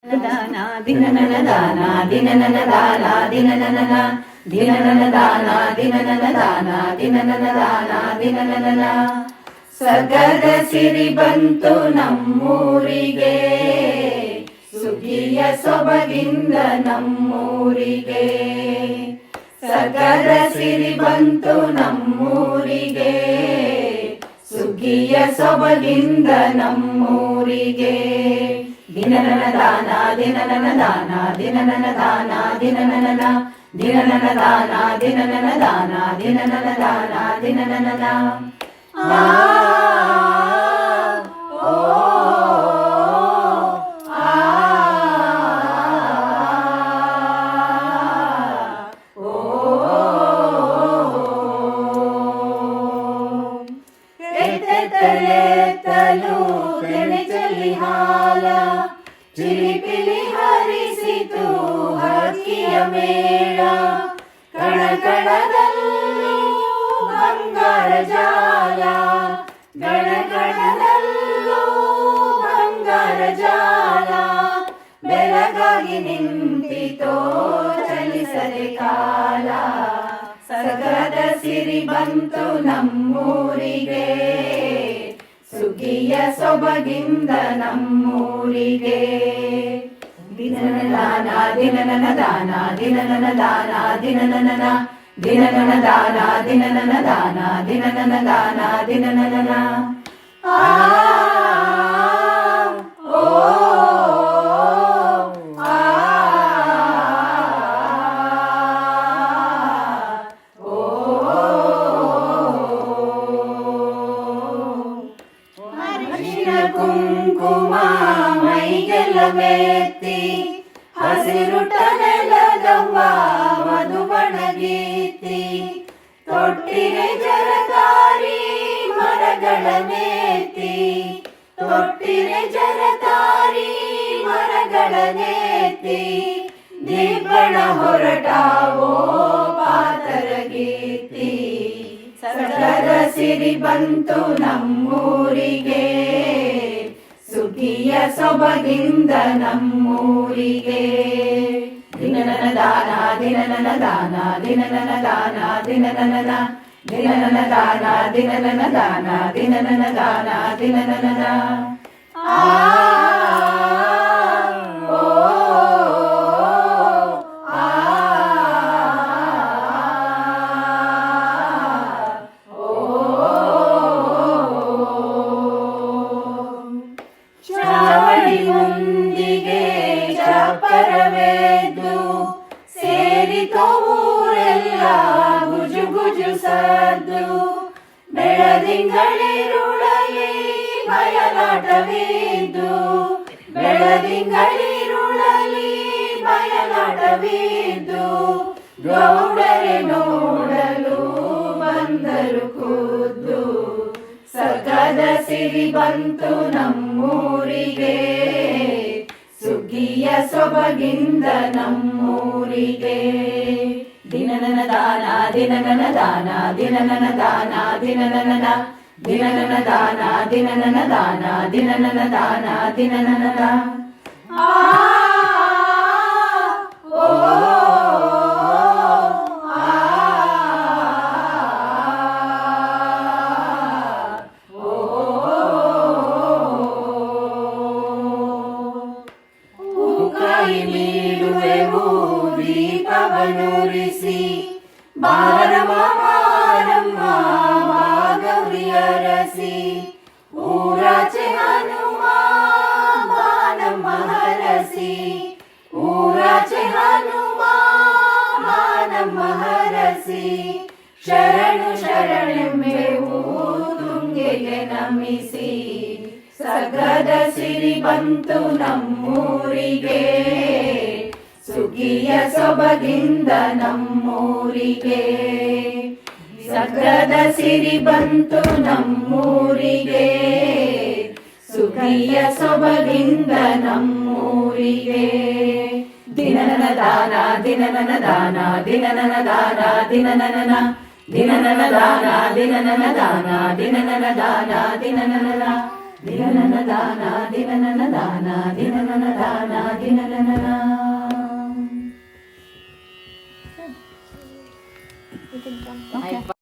ದಾನ ದಿನನನ ದಾನ ದಿನನನ ದಾನ ದಿನನನ ದಿನನನ ದಾನ ದಿನನನ ದಾನ ದಿನನನ ದಾನ ದಿನನನ ಸಗದ ಸಿರಿ ಬಂತು ನಮ್ಮೂರಿಗೆ ಸುಖಿಯ ಸೊಬಗಿಂದ ನಮ್ಮೂರಿಗೆ ಸಗದ ಸಿರಿ ಬಂತು ನಮ್ಮೂರಿಗೆ ಸುಖಿಯ ಸೊಬಗಿಂದ ನಮ್ಮೂರಿಗೆ ದಿನನನ ದಾನ ದಿನನನ ದಾನ ದಿನನನ ದಾನ ದಿನನನ ದಿನನನ ದಾನ ದಿನನನ ದಾನ ದಿನನನ ದಾನ ದಿನನನ ಆ ಓ ಆ ಓ ಎತ್ತಲು ಕೆಣಚಲಿ ಹಾಲ ಚಿಲಿಪಿಲಿ ಹರಿಸಿತು ಹಕ್ಕಿಯ ಮೇಳ ಕಣಕಣದಲ್ಲೂ ಬಂಗಾರ ಜಾಲ ಗಣಗಣದಲ್ಲೂ ಬಂಗಾರ ಜಾಲ ಬೆಳಗಾಗಿ ನಿಂತಿತೋ ಚಲಿಸದೆ ಕಾಲ ಸಗದ ಸಿರಿ ಬಂತು ನಮ್ಮೂರಿಗೆ ಸುಖಿಯ ಸೊಬಗಿಂದ ನಮ್ಮೂರಿಗೆ ದಿನನನ ದಾನ ದಿನನನ ದಾನ ದಿನನನ ದಾನ ದಿನನನ ದಿನನನ ದಾನ ದಿನನನ ದಾನ ದಿನನನ ದಾನ ದಿನನನ ಆ ಓ ಆ ಕುಂಕುಮ ಮೈಗೆಲ್ಲ ಮೆತ್ತಿ ಹಸಿರುಟ ನೆಲದವ್ವ ಮಧುಬಣಗೀತಿ ತೊಟ್ಟಿರೆ ಜರತಾರಿ ಮರಗಳ ನೇತಿ ತೊಟ್ಟಿರೆ ಜರತಾರಿ ಮರಗಳ ನೇತಿ ದಿಬ್ಬಣ ಹೊರಟಾವೋ ಪಾತರ ಗೀತಿ ಸಗದ ಸಿರಿ ಬಂತು ನಮ್ಮೂರಿಗೆ ಸುಖಿಯ ಸೊಬಗಿಂದ ನಮ್ಮೂರಿಗೆ ದಿನನನ ದಾನ ದಿನನನ ದಾನ ದಿನನನ ದಾನ ದಿನನನ ದಿನನನ ದಾನ ದಿನನನ ದಾನ ದಿನನನ ದಾನ ದಿನನನ ಆ ಓ ಆ ಚಾವಡಿ ಮುಂದಿಗೆ ಚಪರವೆದ್ದು ಸೇರಿತೋ ಊರೆಲ್ಲ ಗುಜು ಗುಜು ಸದ್ದು ಬೆಳದಿಂಗಳಿರುಳಲಿ ಬಯಲಾಟವಿದ್ದು ಬೆಳದಿಂಗಳಿರುಳಲಿ ಬಯಲಾಟವಿದ್ದು ಗೌಡರೆ ನೋಡಲು ಬಂದರು ಖುದ್ದು ಸಗದ ಸಿರಿ ಬಂತು ನಮ್ಮೂರಿಗೆ ಸುಖಿಯ ಸೊಬಗಿಂದ ನಮ್ಮೂರಿಗೆ ದಿನನನ ದಾನ ದಿನನನ ದಾನ ದಿನನನ ದಾನ ದಿನನನ ದಿನನನ ದಾನ ದಿನನನ ದಾನ ದಿನನನ ದಾನ ದಿನನನ ಆ ಓ ನೀಡುವೆವು ದೀಪವನುರಿಸಿ ಬಾರಮ್ಮ ಮಾರಮ್ಮ ಗೌರಿಯರಸಿ ಊರಾಚೆ ಹನುಮ ಬಾನಮ್ಮ ಹರಸಿ ಊರಾಚೆ ಹನುಮ ಬಾನಮ್ಮ ಹರಸಿ ಶರಣು ಶರಣೆಂಬೆವು ತುಂಗೆಗೆ ನಮಿಸಿ ಸಗದ ಸಿರಿ ಬಂತು ನಮ್ಮೂರಿಗೆ ಸುಖಿಯ ಸೊಬಗಿಂದ ನಮ್ಮೂರಿಗೆ ಸಗದ ಸಿರಿ ಬಂತು ನಮ್ಮೂರಿಗೆ ಸುಖಿಯ ಸೊಬಗಿಂದ ನಮ್ಮೂರಿಗೆ ದಿನನನ ದಾನ ದಿನನನ ದಾನ ದಿನನನ ದಾನ ದಿನನನ ದಿನನನ ದಾನ ದಿನನನ ದಾನ ದಿನನನ ದಾನ ದಿನನನ ದಿನನನ ದಾನ ದಿನನನ ದಾನ ದಿನನನ ದಾನ ದಿನನನ. Okay.